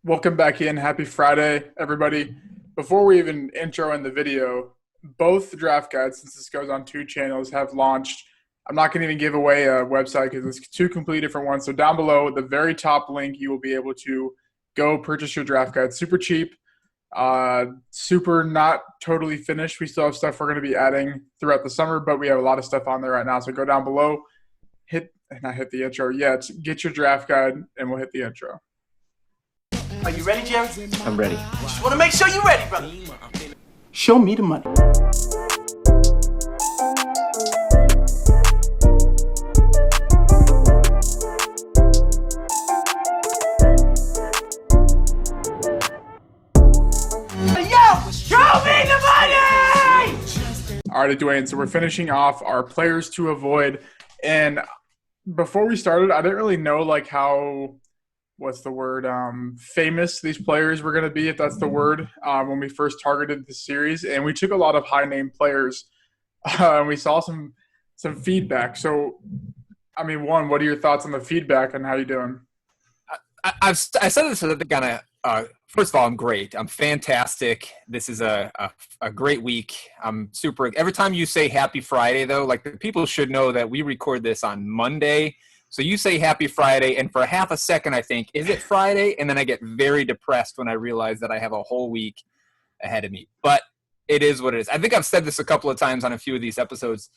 Welcome back in. Happy Friday, everybody. Before we even intro in the video, both draft guides, since this goes on two channels, have launched. I'm not going to even give away a website because it's two completely different ones. So down below, the very top link, you will be able to go purchase your draft guide. Super cheap, super not totally finished. We still have stuff we're going to be adding throughout the summer, but we have a lot of stuff on there right now. So go down below, not hit the intro yet, get your draft guide, and we'll hit the intro. Are you ready, Jerry? I'm ready. Just want to make sure you're ready, brother. Show me the money. Yo, show me the money! All right, Dwayne, so we're finishing off our players to avoid. And before we started, I didn't really know how famous these players were going to be, if that's the word, when we first targeted the series. And we took a lot of high-name players, and we saw some feedback. So, one, what are your thoughts on the feedback and how you doing? I said this at the kind of first of all, I'm great. I'm fantastic. This is a great week. I'm super. Every time you say Happy Friday, though, the people should know that we record this on Monday. So you say Happy Friday, and for half a second I think, is it Friday? And then I get very depressed when I realize that I have a whole week ahead of me. But it is what it is. I think I've said this a couple of times on a few of these episodes,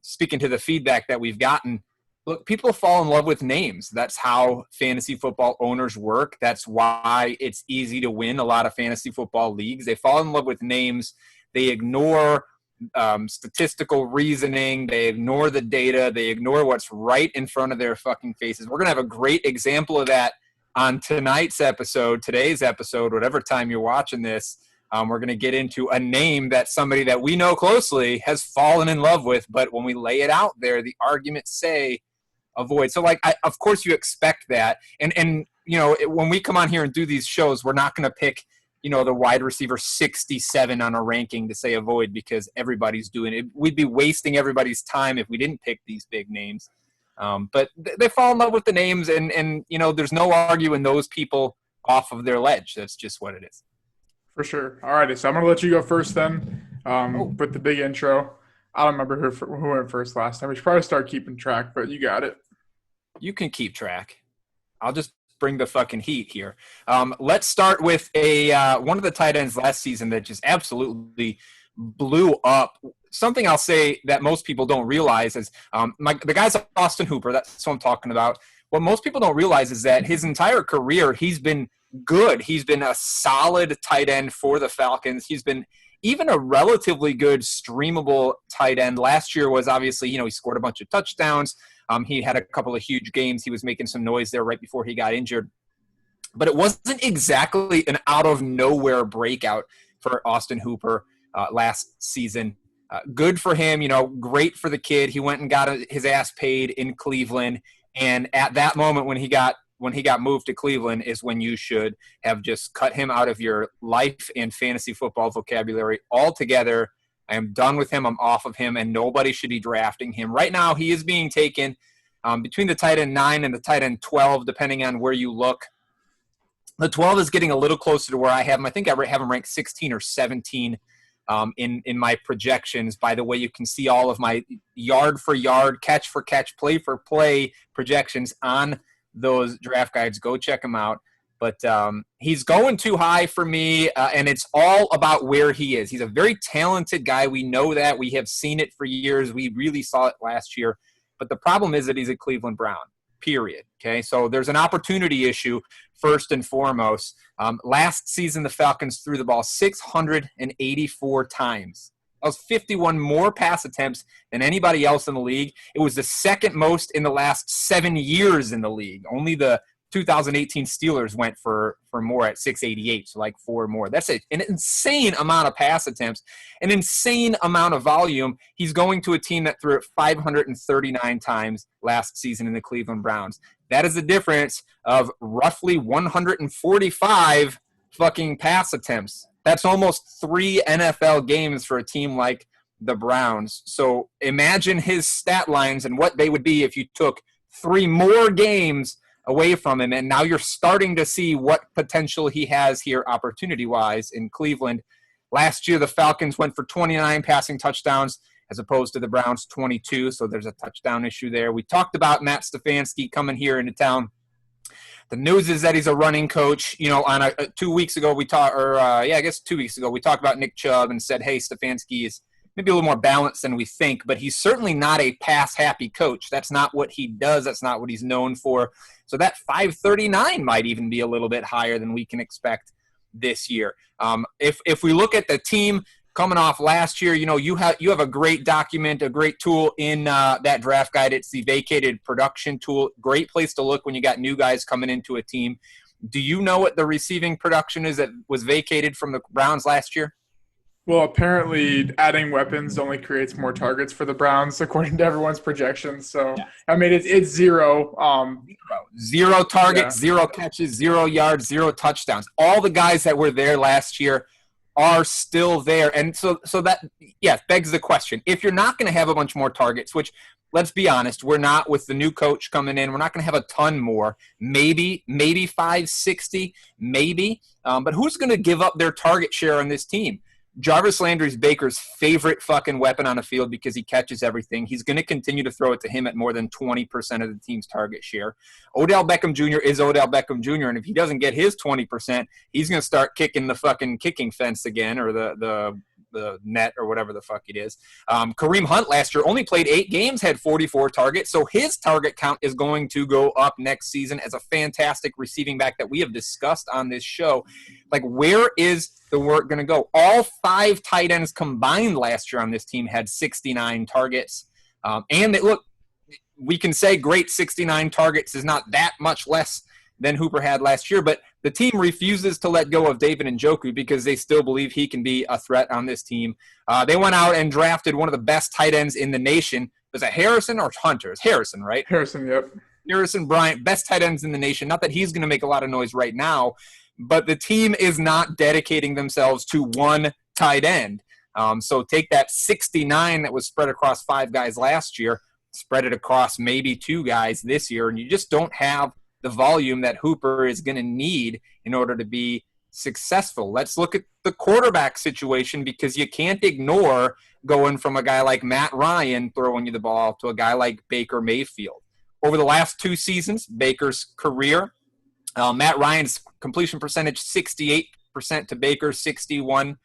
speaking to the feedback that we've gotten. Look, people fall in love with names. That's how fantasy football owners work. That's why it's easy to win a lot of fantasy football leagues. They fall in love with names. They ignore statistical reasoning. They ignore the data. They ignore what's right in front of their fucking faces. We're going to have a great example of that on today's episode, whatever time you're watching this. We're going to get into a name that somebody that we know closely has fallen in love with, but when we lay it out there, the arguments say avoid. So of course you expect that. And when we come on here and do these shows, we're not going to pick the wide receiver 67 on a ranking to say avoid because everybody's doing it. We'd be wasting everybody's time if we didn't pick these big names. But they fall in love with the names, and there's no arguing those people off of their ledge. That's just what it is. For sure. All righty, so I'm going to let you go first then with the big intro. I don't remember who went first last time. We should probably start keeping track, but you got it. You can keep track. I'll just bring the fucking heat here. Let's start with one of the tight ends last season that just absolutely blew up. Something I'll say that most people don't realize is the guy's Austin Hooper. That's what I'm talking about. What most people don't realize is that his entire career he's been good. He's been a solid tight end for the Falcons. He's been even a relatively good streamable tight end. Last year was obviously, he scored a bunch of touchdowns. He had a couple of huge games. He was making some noise there right before he got injured. But it wasn't exactly an out-of-nowhere breakout for Austin Hooper last season. Good for him, great for the kid. He went and got his ass paid in Cleveland. And at that moment when he got moved to Cleveland is when you should have just cut him out of your life and fantasy football vocabulary altogether. I am done with him. I'm off of him, and nobody should be drafting him. Right now, he is being taken between the tight end 9 and the tight end 12, depending on where you look. The 12 is getting a little closer to where I have him. I think I have him ranked 16 or 17 in my projections. By the way, you can see all of my yard for yard, catch for catch, play for play projections on those draft guides. Go check them out. But he's going too high for me, and it's all about where he is. He's a very talented guy. We know that. We have seen it for years. We really saw it last year. But the problem is that he's a Cleveland Brown, period. Okay, so there's an opportunity issue first and foremost. Last season, the Falcons threw the ball 684 times. That was 51 more pass attempts than anybody else in the league. It was the second most in the last 7 years in the league. Only the 2018 Steelers went for more at 688, so 4 more. That's an insane amount of pass attempts, an insane amount of volume. He's going to a team that threw it 539 times last season in the Cleveland Browns. That is the difference of roughly 145 fucking pass attempts. That's almost 3 NFL games for a team like the Browns. So imagine his stat lines and what they would be if you took 3 more games away from him. And now you're starting to see what potential he has here opportunity-wise in Cleveland. Last year, the Falcons went for 29 passing touchdowns as opposed to the Browns 22, so there's a touchdown issue there. We talked about Matt Stefanski coming here into town. The news is that he's a running coach. You know, on 2 weeks ago, we talked about Nick Chubb and said, hey, Stefanski is maybe a little more balanced than we think, but he's certainly not a pass-happy coach. That's not what he does. That's not what he's known for. So that 539 might even be a little bit higher than we can expect this year. If we look at the team coming off last year, you know, you have a great document, a great tool in that draft guide. It's the vacated production tool. Great place to look when you got new guys coming into a team. Do you know what the receiving production is that was vacated from the Browns last year? Well, apparently adding weapons only creates more targets for the Browns, according to everyone's projections. So, yeah. I mean, it's zero. Zero targets, zero catches, 0 yards, 0 touchdowns. All the guys that were there last year are still there. And so that, begs the question. If you're not going to have a bunch more targets, which, let's be honest, we're not with the new coach coming in, we're not going to have a ton more. Maybe 560, maybe. But who's going to give up their target share on this team? Jarvis Landry's Baker's favorite fucking weapon on the field because he catches everything. He's going to continue to throw it to him at more than 20% of the team's target share. Odell Beckham Jr. is Odell Beckham Jr., and if he doesn't get his 20%, he's going to start kicking the fucking kicking fence again, or the net, or whatever the fuck it is. Kareem Hunt last year only played 8 games, had 44 targets, so his target count is going to go up next season as a fantastic receiving back that we have discussed on this show. Like, where is the work going to go? All 5 tight ends combined last year on this team had 69 targets. And we can say great 69 targets is not that much less than Hooper had last year, but the team refuses to let go of David Njoku because they still believe he can be a threat on this team. They went out and drafted one of the best tight ends in the nation. Was it Harrison or Hunter? It's Harrison, right? Harrison, yep. Harrison Bryant, best tight ends in the nation. Not that he's going to make a lot of noise right now, but the team is not dedicating themselves to one tight end. So take that 69 that was spread across 5 guys last year, spread it across maybe 2 guys this year, and you just don't have the volume that Hooper is going to need in order to be successful. Let's look at the quarterback situation, because you can't ignore going from a guy like Matt Ryan throwing you the ball to a guy like Baker Mayfield. Over the last 2 seasons, Baker's career, Matt Ryan's completion percentage 68% to Baker's 61%.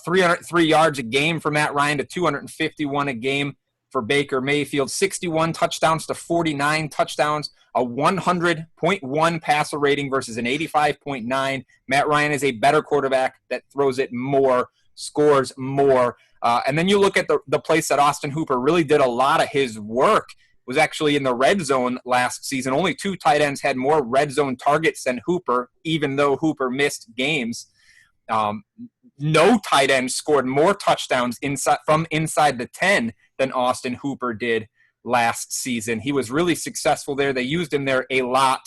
303 yards a game for Matt Ryan to 251 a game for Baker Mayfield. 61 touchdowns to 49 touchdowns. A 100.1 passer rating versus an 85.9. Matt Ryan is a better quarterback that throws it more, scores more. And then you look at the place that Austin Hooper really did a lot of his work was actually in the red zone last season. Only 2 tight ends had more red zone targets than Hooper, even though Hooper missed games. No tight end scored more touchdowns from inside the 10 than Austin Hooper did last season. He was really successful there. They used him there a lot.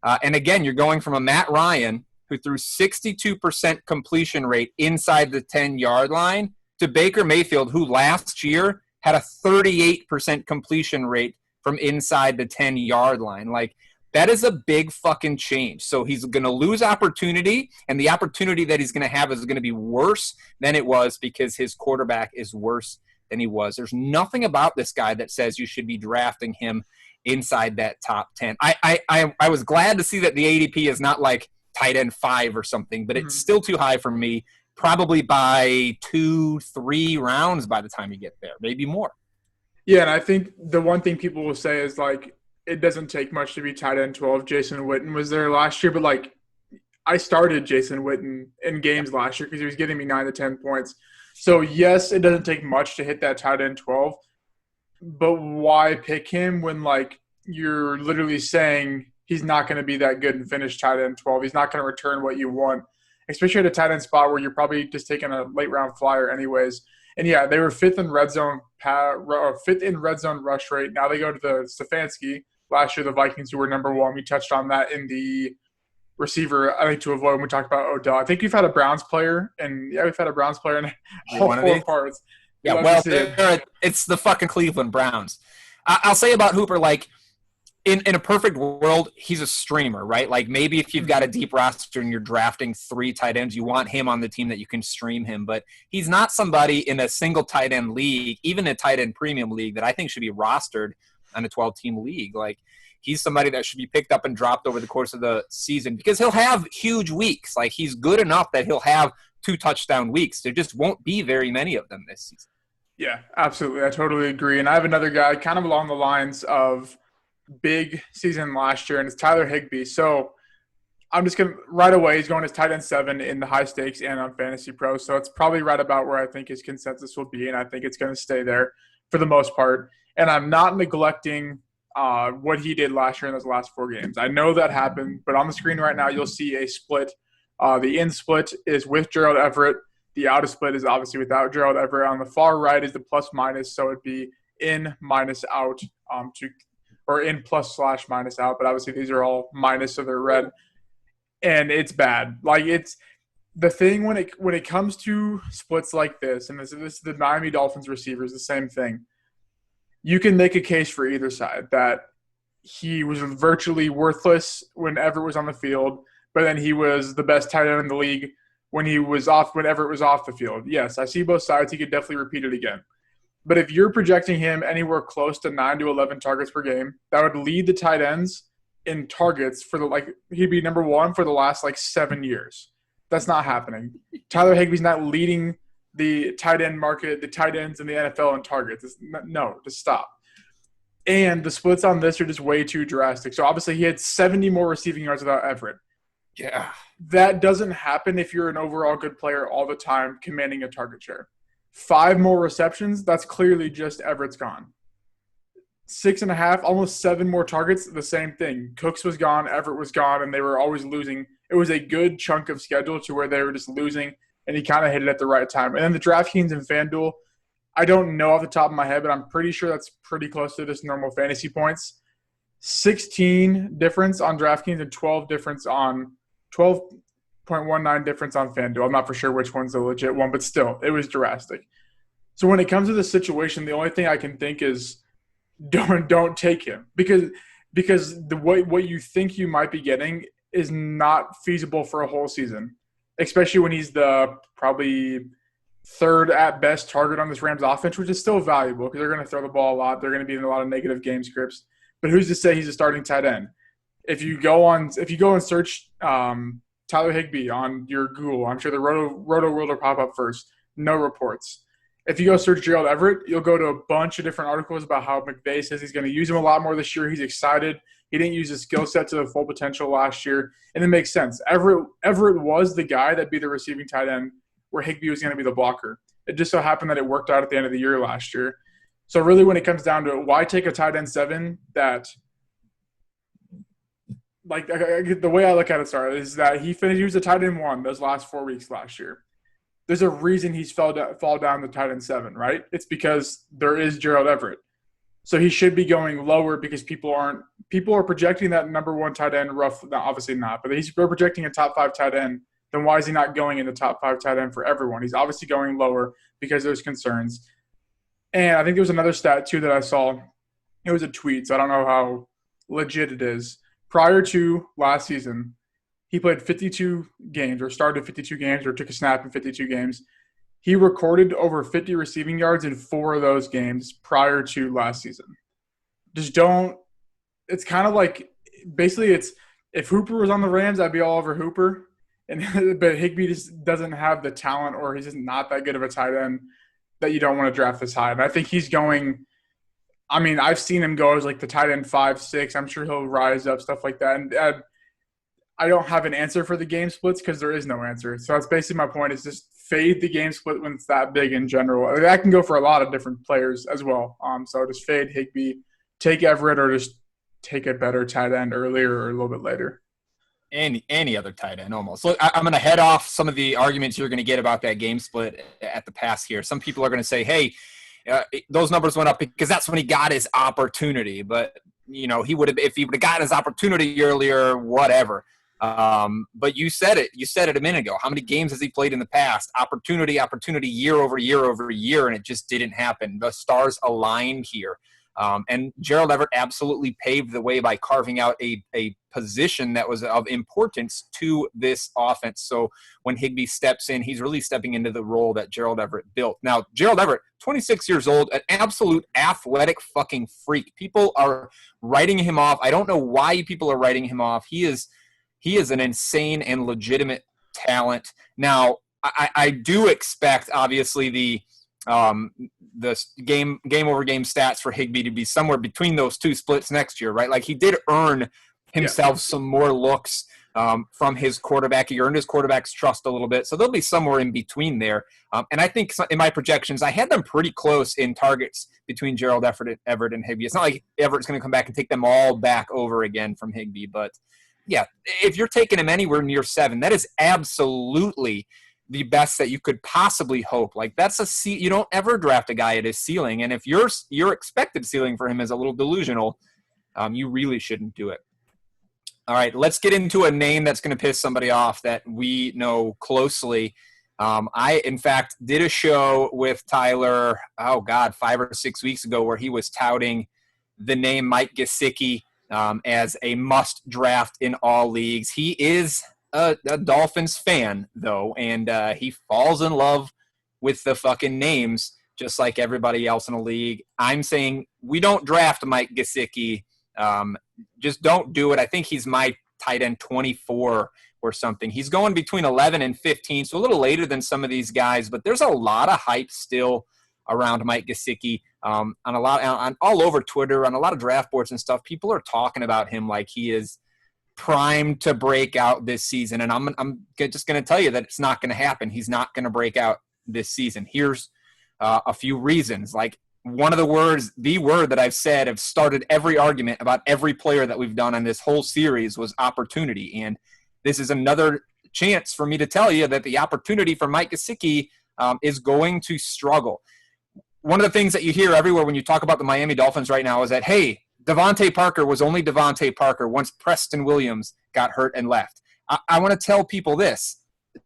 And again, you're going from a Matt Ryan who threw 62% completion rate inside the 10-yard line to Baker Mayfield, who last year had a 38% completion rate from inside the 10-yard line. Like, that is a big fucking change. So he's going to lose opportunity, and the opportunity that he's going to have is going to be worse than it was because his quarterback is worse than he was. There's nothing about this guy that says you should be drafting him inside that top 10. I was glad to see that the ADP is not like tight end 5 or something, but it's still too high for me, probably by 2-3 rounds by the time you get there, maybe more. Yeah, and I think the one thing people will say is, like, it doesn't take much to be tight end 12. Jason Witten was there last year, but, like, I started Jason Witten in games last year because he was getting me 9 to 10 points. So, yes, it doesn't take much to hit that tight end 12, but why pick him when, like, you're literally saying he's not going to be that good and finish tight end 12? He's not going to return what you want, especially at a tight end spot where you're probably just taking a late-round flyer anyways. And, yeah, they were fifth in red zone rush rate. Now they go to the Stefanski. Last year, the Vikings, who were number 1. We touched on that in the receiver, I think, to avoid when we talked about Odell. I think we've had a Browns player, and, yeah, we've had a Browns player in all 4 parts. Yeah, well, it's the fucking Cleveland Browns. I'll say about Hooper, like, in a perfect world, he's a streamer, right? Like maybe if you've got a deep roster and you're drafting 3 tight ends, you want him on the team that you can stream him. But he's not somebody in a single tight end league, even a tight end premium league, that I think should be rostered on a 12-team league. Like he's somebody that should be picked up and dropped over the course of the season because he'll have huge weeks. Like he's good enough that he'll have 2 touchdown weeks. There just won't be very many of them this season. Yeah, absolutely. I totally agree. And I have another guy kind of along the lines of big season last year, and it's Tyler Higbee. So I'm just going to – right away, he's going as tight end 7 in the high stakes and on Fantasy Pro. So it's probably right about where I think his consensus will be, and I think it's going to stay there for the most part. And I'm not neglecting what he did last year in those last 4 games. I know that happened, but on the screen right now you'll see a split. The in split is with Gerald Everett. The out split is obviously without Gerald Everett. On the far right is the plus minus, so it'd be in minus out or in plus / minus out, but obviously these are all minus, so they're red. And it's bad. Like it's the thing when it comes to splits like this, and this is the Miami Dolphins receivers, the same thing. You can make a case for either side that he was virtually worthless when Everett was on the field, but then he was the best tight end in the league when Everett was off the field. Yes, I see both sides. He could definitely repeat it again. But if you're projecting him anywhere close to 9 to 11 targets per game, that would lead the tight ends in targets he'd be number 1 for the last 7 years. That's not happening. Tyler Higbee's not leading the tight end market, the tight ends in the NFL in targets. Just stop. And the splits on this are just way too drastic. So obviously he had 70 more receiving yards without Everett. Yeah. That doesn't happen if you're an overall good player all the time commanding a target share. 5 more receptions, that's clearly just Everett's gone. 6.5, almost 7 more targets, the same thing. Cooks was gone, Everett was gone, and they were always losing. It was a good chunk of schedule to where they were just losing, and he kind of hit it at the right time. And then the DraftKings and FanDuel, I don't know off the top of my head, but I'm pretty sure that's pretty close to just normal fantasy points. 16 difference on DraftKings and 12 difference on 12.19 difference on FanDuel. I'm not for sure which one's the legit one, but still, it was drastic. So when it comes to this situation, the only thing I can think is don't take him because what you think you might be getting is not feasible for a whole season, especially when he's the probably 3rd at best target on this Rams offense, which is still valuable because they're going to throw the ball a lot. They're going to be in a lot of negative game scripts. But who's to say he's a starting tight end? If you go and search Tyler Higbee on your Google, I'm sure the Roto World will pop up first. No reports. If you go search Gerald Everett, you'll go to a bunch of different articles about how McVay says he's going to use him a lot more this year. He's excited. He didn't use his skill set to the full potential last year. And it makes sense. Everett was the guy that'd be the receiving tight end where Higbee was going to be the blocker. It just so happened that it worked out at the end of the year last year. So really when it comes down to it, why take a tight end 7 that – the way I look at it, is that he was a tight end 1 those last 4 weeks last year. There's a reason he's fall down to tight end 7, right? It's because there is Gerald Everett. So he should be going lower because people are projecting that number 1 tight end obviously not, but they're projecting a top 5 tight end. Then why is he not going in the top 5 tight end for everyone? He's obviously going lower because there's concerns. And I think there was another stat too that I saw. It was a tweet, so I don't know how legit it is. Prior to last season, he played 52 games or started 52 games or took a snap in 52 games. He recorded over 50 receiving yards in 4 of those games prior to last season. It's kind of like basically it's if Hooper was on the Rams, I'd be all over Hooper. But Higbee just doesn't have the talent or he's just not that good of a tight end that you don't want to draft this high. And I think he's going – I mean, I've seen him go as the tight end 5, 6. I'm sure he'll rise up, stuff like that. And I don't have an answer for the game splits because there is no answer. So that's basically my point is just fade the game split when it's that big in general. That can go for a lot of different players as well. So just fade Higbee, take Everett, or just take a better tight end earlier or a little bit later. Any other tight end almost. Look, I'm going to head off some of the arguments you're going to get about that game split at the pass here. Some people are going to say, hey, those numbers went up because that's when he got his opportunity. But, if he would have gotten his opportunity earlier, whatever. But you said it. You said it a minute ago. How many games has he played in the past? Opportunity, year over year over year, and it just didn't happen. The stars aligned here. And Gerald Everett absolutely paved the way by carving out a position that was of importance to this offense. So when Higbee steps in, he's really stepping into the role that Gerald Everett built. Now, Gerald Everett, 26 years old, an absolute athletic fucking freak. People are writing him off. I don't know why people are writing him off. He is an insane and legitimate talent. Now, I do expect, obviously, the game over game stats for Higbee to be somewhere between those two splits next year, right? Like, he did earn himself some more looks from his quarterback. He earned his quarterback's trust a little bit, so they'll be somewhere in between there. And I think in my projections, I had them pretty close in targets between Gerald Everett and Higbee. It's not like Everett's going to come back and take them all back over again from Higbee, but yeah, if you're taking him anywhere near 7, that is absolutely the best that you could possibly hope. Like, that's you don't ever draft a guy at his ceiling, and if your expected ceiling for him is a little delusional, you really shouldn't do it. All right, let's get into a name that's going to piss somebody off that we know closely. I, in fact, did a show with Tyler, 5 or 6 weeks ago, where he was touting the name Mike Gazecki as a must draft in all leagues. He is a Dolphins fan, though, and he falls in love with the fucking names just like everybody else in the league. I'm saying we don't draft Mike Gazecki. Just don't do it. I think he's my tight end 24 or something. He's going between 11 and 15, so a little later than some of these guys, but there's a lot of hype still around Mike Gazecki on all over Twitter, on a lot of draft boards and stuff. People are talking about him like he is primed to break out this season, and I'm just going to tell you that it's not going to happen. He's not going to break out this season. Here's a few reasons. Like, one of the word that I've said, have started every argument about every player that we've done on this whole series, was opportunity. And this is another chance for me to tell you that the opportunity for Mike Gazecki is going to struggle. One of the things that you hear everywhere when you talk about the Miami Dolphins right now is that, hey, Devontae Parker was only Devontae Parker once Preston Williams got hurt and left. I want to tell people this.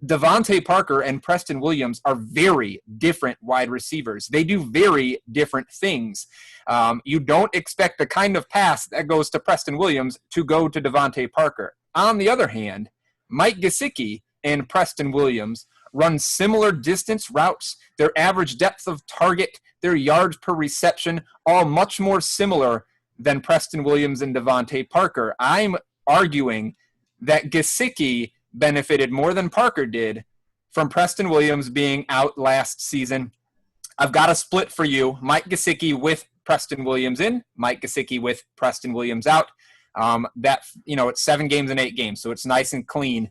Devontae Parker and Preston Williams are very different wide receivers. They do very different things. You don't expect the kind of pass that goes to Preston Williams to go to Devontae Parker. On the other hand, Mike Gazecki and Preston Williams run similar distance routes. Their average depth of target, their yards per reception, all much more similar than Preston Williams and Devontae Parker. I'm arguing that Gazecki benefited more than Parker did from Preston Williams being out last season. I've got a split for you. Mike Gazecki with Preston Williams in, Mike Gazecki with Preston Williams out. It's 7 games and 8 games, so it's nice and clean.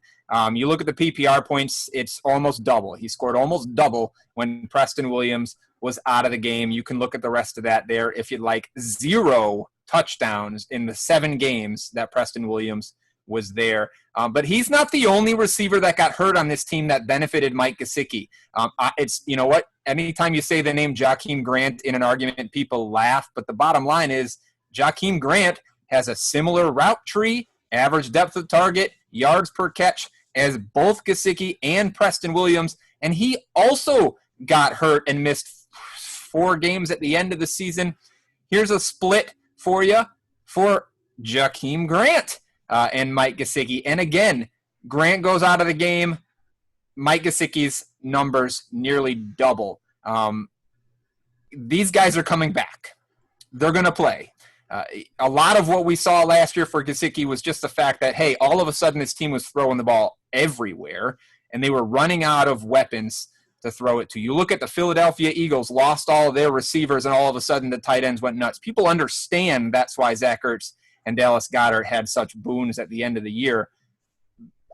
You look at the PPR points, it's almost double. He scored almost double when Preston Williams was out of the game. You can look at the rest of that there if you'd like. 0 touchdowns in the 7 games that Preston Williams was there. But he's not the only receiver that got hurt on this team that benefited Mike Gazecki. It's, you know what, anytime you say the name Jakeem Grant in an argument, people laugh. But the bottom line is Jakeem Grant has a similar route tree, average depth of target, yards per catch as both Gazecki and Preston Williams. And he also got hurt and missed 4 games at the end of the season. Here's a split for you for Jakeem Grant and Mike Gazecki. And again, Grant goes out of the game. Mike Gazecki's numbers nearly double. These guys are coming back. They're going to play. A lot of what we saw last year for Gazecki was just the fact that, hey, all of a sudden this team was throwing the ball everywhere, and they were running out of weapons to throw it to. You look at the Philadelphia Eagles, lost all of their receivers, and all of a sudden the tight ends went nuts. People understand that's why Zach Ertz and Dallas Goedert had such boons at the end of the year.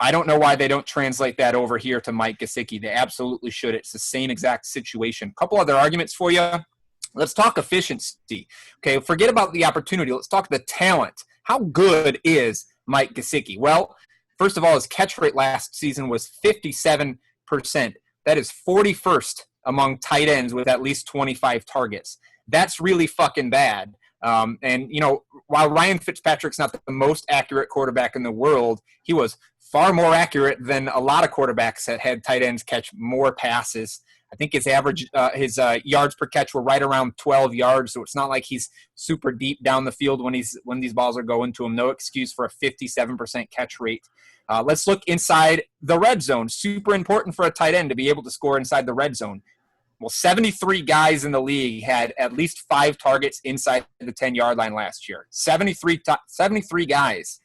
I don't know why they don't translate that over here to Mike Gazecki. They absolutely should. It's the same exact situation. A couple other arguments for you. Let's talk efficiency. Okay, forget about the opportunity. Let's talk the talent. How good is Mike Gazecki? Well, first of all, his catch rate last season was 57%. That is 41st among tight ends with at least 25 targets. That's really fucking bad. And, you know, while Ryan Fitzpatrick's not the most accurate quarterback in the world, he was far more accurate than a lot of quarterbacks that had tight ends catch more passes. I think his average, his yards per catch were right around 12 yards. So it's not like he's super deep down the field when these balls are going to him. No excuse for a 57% catch rate. Let's look inside the red zone. Super important for a tight end to be able to score inside the red zone. Well, 73 guys in the league had at least 5 targets inside the 10-yard line last year. 73 guys.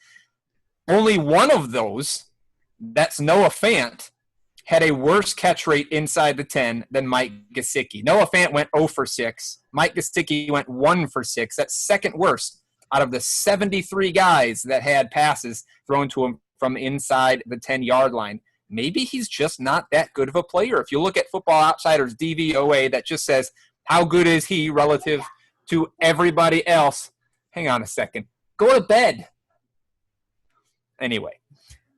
Only one of those, that's Noah Fant, had a worse catch rate inside the 10 than Mike Gazecki. Noah Fant went 0 for 6. Mike Gazecki went 1 for 6. That's second worst out of the 73 guys that had passes thrown to him from inside the 10-yard line. Maybe he's just not that good of a player. If you look at Football Outsiders DVOA, that just says, how good is he relative to everybody else? Hang on a second. Go to bed. Anyway,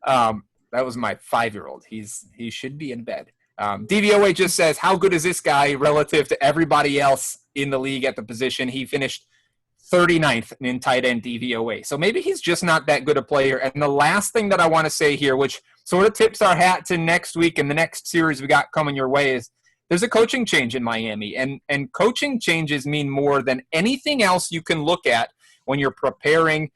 that was my 5-year-old. He should be in bed. DVOA just says, how good is this guy relative to everybody else in the league at the position? He finished 39th in tight end DVOA. So maybe he's just not that good a player. And the last thing that I want to say here, which sort of tips our hat to next week and the next series we got coming your way, is there's a coaching change in Miami. And coaching changes mean more than anything else you can look at when you're preparing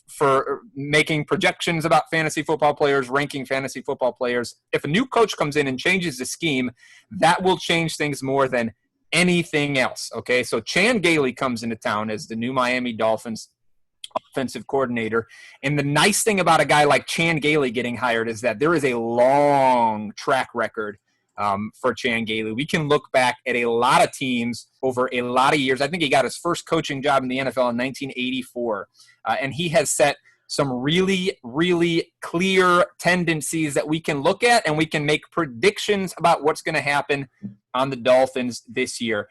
for making projections about fantasy football players, ranking fantasy football players. If a new coach comes in and changes the scheme, that will change things more than anything else, okay? So Chan Gailey comes into town as the new Miami Dolphins offensive coordinator. And the nice thing about a guy like Chan Gailey getting hired is that there is a long track record for Chan Gailey. We can look back at a lot of teams over a lot of years. I think he got his first coaching job in the NFL in 1984. And he has set some really, really clear tendencies that we can look at, and we can make predictions about what's going to happen on the Dolphins this year.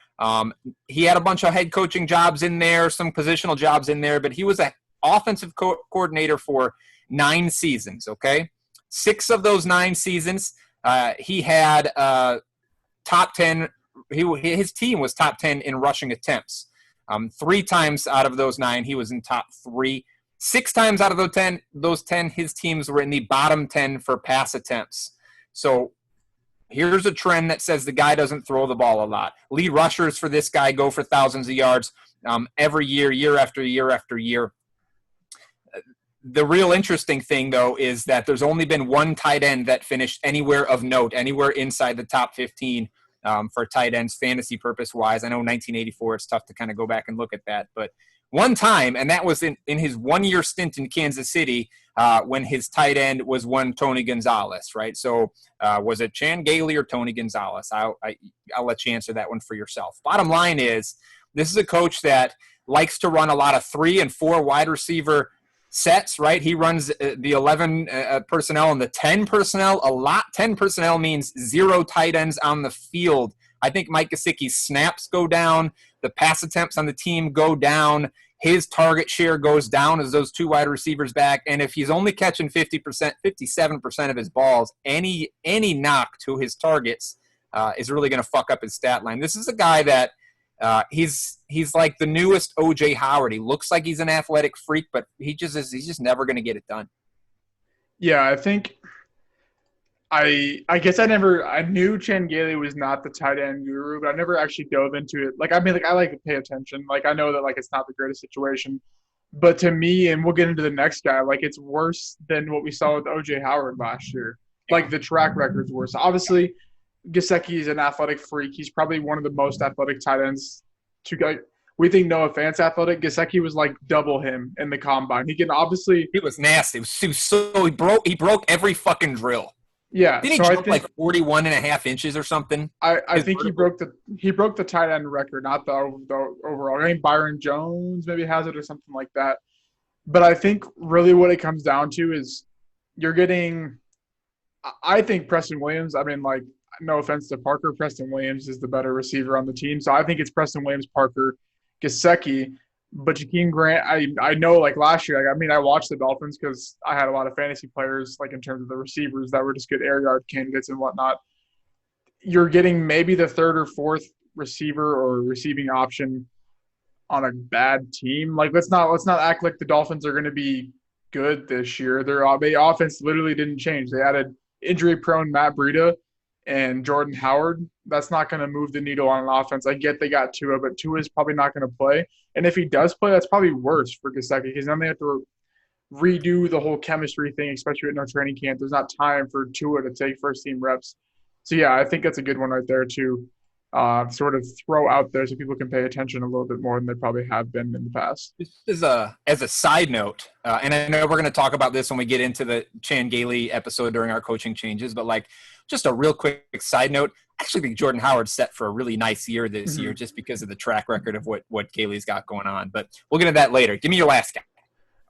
He had a bunch of head coaching jobs in there, some positional jobs in there, but he was an offensive coordinator for 9 seasons, okay? 6 of those 9 seasons, he had top 10. His team was top 10 in rushing attempts. 3 times out of those 9, he was in top 3. 6 times out of those 10, his teams were in the bottom 10 for pass attempts. So here's a trend that says the guy doesn't throw the ball a lot. Lead rushers for this guy go for thousands of yards every year, year after year after year. The real interesting thing, though, is that there's only been one tight end that finished anywhere of note, anywhere inside the top 15 for tight ends fantasy purpose-wise. I know 1984, it's tough to kind of go back and look at that, but one time, and that was in his 1-year stint in Kansas City when his tight end was one Tony Gonzalez, right? So was it Chan Gailey or Tony Gonzalez? I'll let you answer that one for yourself. Bottom line is, this is a coach that likes to run a lot of 3 and 4 wide receiver sets, right? He runs the 11 personnel and the 10 personnel a lot. 10 personnel means 0 tight ends on the field. I think Mike Gazecki's snaps go down. The pass attempts on the team go down. His target share goes down as those 2 wide receivers back. And if he's only catching 50%, 57% of his balls, any knock to his targets is really going to fuck up his stat line. This is a guy that he's like the newest O.J. Howard. He looks like he's an athletic freak, but he's just never going to get it done. Yeah, I think I guess I knew Chan Gailey was not the tight end guru, but I never actually dove into it. Like, I mean, like, I like to pay attention. Like, I know that, like, it's not the greatest situation, but to me, and we'll get into the next guy, like, it's worse than what we saw with O.J. Howard last year. Like, the track record's worse. Obviously, Gazecki is an athletic freak. He's probably one of the most athletic tight ends to go. We think Noah Fant's athletic. Gazecki was like double him in the combine. He was nasty. He broke every fucking drill. Yeah. Did he jump like 41.5 inches or something? I think he broke the tight end record, not the overall. I mean, Byron Jones maybe has it or something like that. But I think really what it comes down to is you're getting – I think Preston Williams – I mean, like, no offense to Parker, Preston Williams is the better receiver on the team. So I think it's Preston Williams, Parker, Gazecki. But Jakeem Grant, I know, like, last year, I watched the Dolphins because I had a lot of fantasy players, like, in terms of the receivers that were just good air yard candidates and whatnot. You're getting maybe the 3rd or 4th receiver or receiving option on a bad team. Like, let's not act like the Dolphins are going to be good this year. Their offense literally didn't change. They added injury-prone Matt Breida, and Jordan Howard, that's not going to move the needle on an offense. I get they got Tua, but Tua is probably not going to play. And if he does play, that's probably worse for Gazecki because then they have to redo the whole chemistry thing, especially at no training camp. There's not time for Tua to take first-team reps. So, yeah, I think that's a good one right there to sort of throw out there so people can pay attention a little bit more than they probably have been in the past. This is as a side note, and I know we're going to talk about this when we get into the Chan Gailey episode during our coaching changes, but like just a real quick side note, I actually think Jordan Howard's set for a really nice year this year just because of the track record of what Gailey's got going on. But we'll get into that later. Give me your last guy.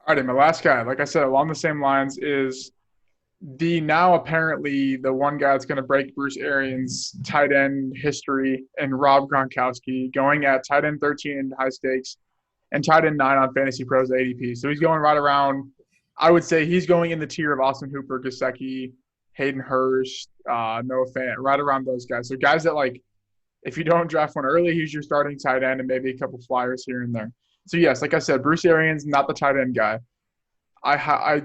All right, my last guy, like I said, along the same lines is the now apparently the one guy that's going to break Bruce Arians' tight end history and Rob Gronkowski going at tight end 13 in high stakes and tight end 9 on Fantasy Pros ADP. So he's going right around, I would say he's going in the tier of Austin Hooper, Gazecki, Hayden Hurst, Noah Fant, right around those guys. So guys that, like, if you don't draft one early, he's your starting tight end and maybe a couple flyers here and there. So, yes, like I said, Bruce Arians, not the tight end guy.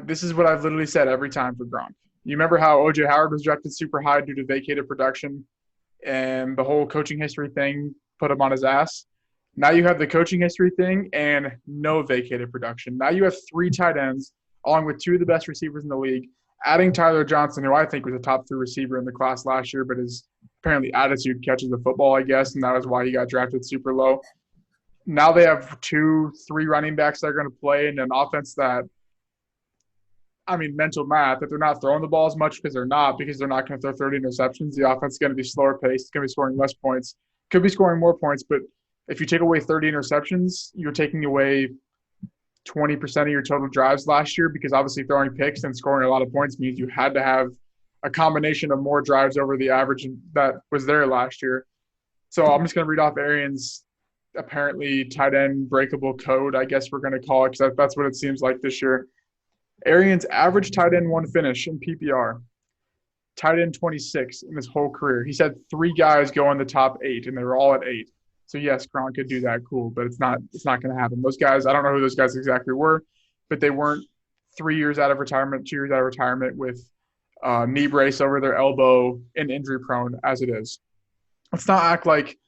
This is what I've literally said every time for Gronk. You remember how O.J. Howard was drafted super high due to vacated production and the whole coaching history thing put him on his ass? Now you have the coaching history thing and no vacated production. Now you have 3 tight ends along with 2 of the best receivers in the league, adding Tyler Johnson, who I think was a top 3 receiver in the class last year, but his apparently attitude catches the football, I guess, and that was why he got drafted super low. Now they have 2-3 running backs that are going to play in an offense that, I mean, mental math, if they're not throwing the ball as much because they're not going to throw 30 interceptions, the offense is going to be slower paced. It's going to be scoring less points. Could be scoring more points, but if you take away 30 interceptions, you're taking away 20% of your total drives last year because obviously throwing picks and scoring a lot of points means you had to have a combination of more drives over the average that was there last year. So I'm just going to read off Arians' apparently tight end breakable code, I guess we're going to call it, because that's what it seems like this year. Arians' average tight end 1 finish in PPR, tight end 26 in his whole career. He's had 3 guys go in the top 8, and they were all at 8. So, yes, Gronk could do that, cool, but it's not going to happen. Those guys, I don't know who those guys exactly were, but they weren't 3 years out of retirement, 2 years out of retirement with knee brace over their elbow and injury-prone as it is. Let's not act like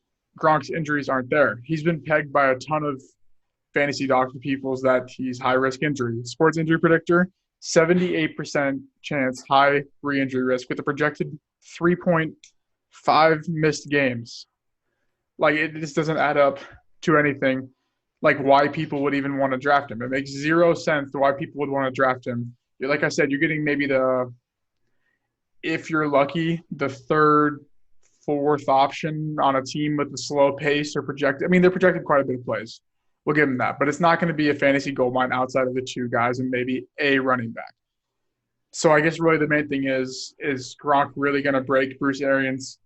Gronk's injuries aren't there. He's been pegged by a ton of fantasy doctor peoples that he's high-risk injury. Sports Injury Predictor, 78% chance high re-injury risk with a projected 3.5 missed games. Like, it just doesn't add up to anything, like why people would even want to draft him. It makes 0 sense to why people would want to draft him. Like I said, you're getting maybe if you're lucky, the 3rd, 4th option on a team with a slow pace or projected. I mean, they're projected quite a bit of plays. We'll give him that. But it's not going to be a fantasy goldmine outside of the 2 guys and maybe a running back. So I guess really the main thing is Gronk really going to break Bruce Arians'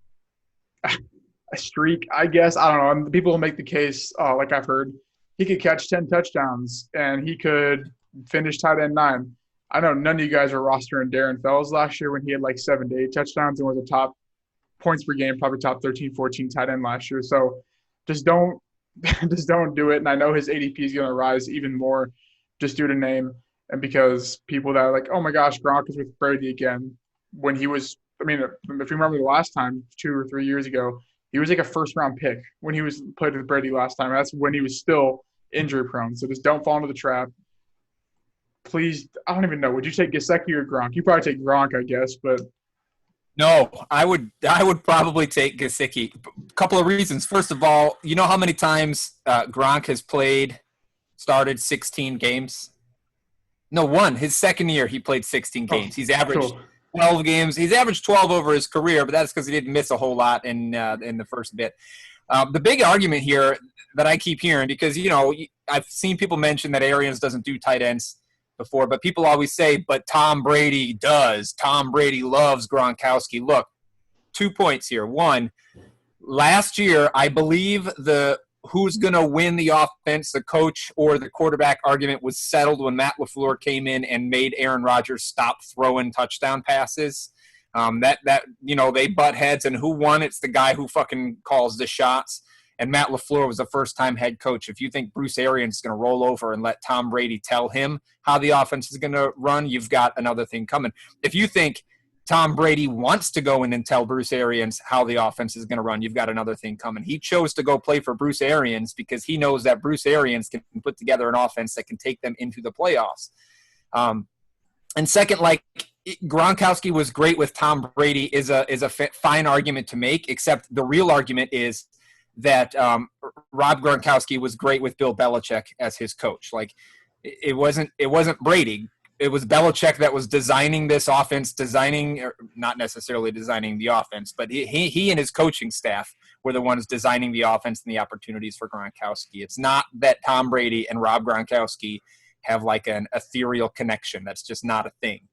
a streak, I guess? I don't know. And people will make the case, like I've heard, he could catch 10 touchdowns and he could finish tight end 9. I know none of you guys are rostering Darren Fells last year when he had like 7 to 8 touchdowns and was a top points per game, probably top 13, 14 tight end last year. So just don't do it. And I know his ADP is going to rise even more just due to name and because people that are like, oh my gosh, Gronk is with Brady again. When he was, I mean, if you remember the last time, 2 or 3 years ago, he was like a first-round pick when he was played with Brady last time. That's when he was still injury-prone. So just don't fall into the trap. Please, I don't even know. Would you take Gazecki or Gronk? You probably take Gronk, I guess, but No, I would probably take Gazecki. A couple of reasons. First of all, you know how many times Gronk has started 16 games? No, 1. His second year, he played 16 games. He's averaged 12 games. He's averaged 12 over his career, but that's because he didn't miss a whole lot in the first bit. The big argument here that I keep hearing, because, you know, I've seen people mention that Arians doesn't do tight ends before, but people always say, but Tom Brady does. Tom Brady loves Gronkowski. Look, 2 points here. 1, last year, I believe who's going to win the offense, the coach or the quarterback argument was settled when Matt LaFleur came in and made Aaron Rodgers stop throwing touchdown passes. They butt heads, and who won? It's the guy who fucking calls the shots. And Matt LaFleur was a first-time head coach. If you think Bruce Arians is going to roll over and let Tom Brady tell him how the offense is going to run, you've got another thing coming. If you think Tom Brady wants to go in and tell Bruce Arians how the offense is going to run, you've got another thing coming. He chose to go play for Bruce Arians because he knows that Bruce Arians can put together an offense that can take them into the playoffs. And second, like, Gronkowski was great with Tom Brady is a fine argument to make, except the real argument is that Rob Gronkowski was great with Bill Belichick as his coach. Like, it wasn't Brady. It was Belichick that was designing this offense, not necessarily designing the offense, but he and his coaching staff were the ones designing the offense and the opportunities for Gronkowski. It's not that Tom Brady and Rob Gronkowski have like an ethereal connection. That's just not a thing.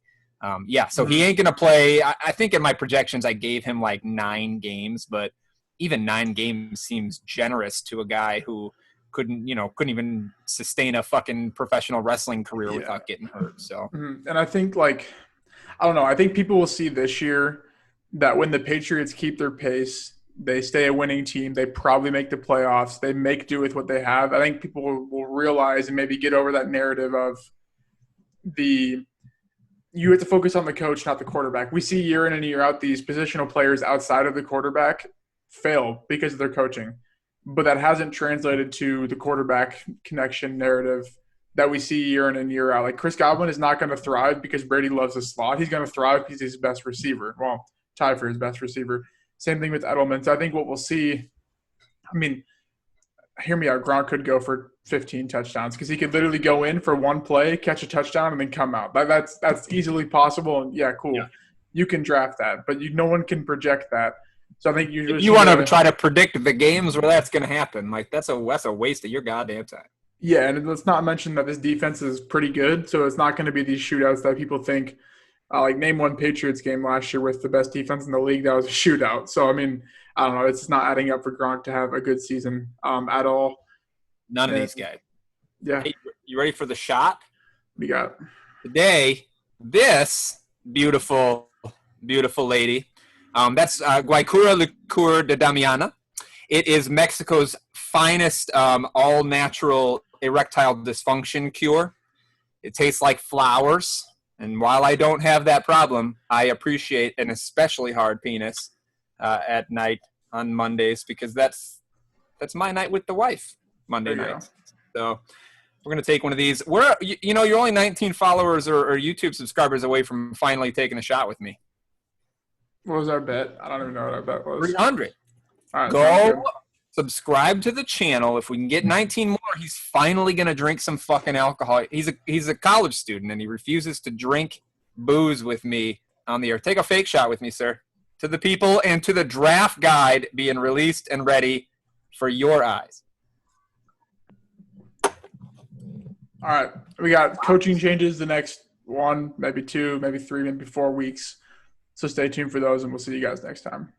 So he ain't going to play. I think in my projections I gave him like 9 games, but even 9 games seems generous to a guy who couldn't even sustain a fucking professional wrestling career without getting hurt. So, and I think, like, I don't know. I think people will see this year that when the Patriots keep their pace, they stay a winning team. They probably make the playoffs. They make do with what they have. I think people will realize and maybe get over that narrative of you have to focus on the coach, not the quarterback. We see year in and year out these positional players outside of the quarterback fail because of their coaching. But that hasn't translated to the quarterback connection narrative that we see year in and year out. Like, Chris Godwin is not going to thrive because Brady loves the slot. He's going to thrive because he's his best receiver. Well, tied for his best receiver. Same thing with Edelman. So I think what we'll see, I mean, hear me out, Gronk could go for 15 touchdowns because he could literally go in for one play, catch a touchdown, and then come out. That's easily possible. And yeah, cool. Yeah. You can draft that, but no one can project that. So I think you want to try to predict the games where that's going to happen. Like, that's a waste of your goddamn time. Yeah, and let's not mention that this defense is pretty good, so it's not going to be these shootouts that people think. Like, name one Patriots game last year with the best defense in the league that was a shootout. So, I mean, I don't know. It's not adding up for Gronk to have a good season at all. None of these guys. Yeah. Hey, you ready for the shot? We got today, this beautiful, beautiful lady. That's Guaycura Liqueur de Damiana. It is Mexico's finest all-natural erectile dysfunction cure. It tastes like flowers. And while I don't have that problem, I appreciate an especially hard penis at night on Mondays because that's my night with the wife, Monday nights. So we're going to take one of these. You're only 19 followers or YouTube subscribers away from finally taking a shot with me. What was our bet? I don't even know what our bet was. 300. All right, go subscribe to the channel. If we can get 19 more, he's finally going to drink some fucking alcohol. He's a college student, and he refuses to drink booze with me on the air. Take a fake shot with me, sir. To the people and to the draft guide being released and ready for your eyes. All right. We got coaching changes the next 1, maybe 2, maybe 3, maybe 4 weeks. So stay tuned for those, and we'll see you guys next time.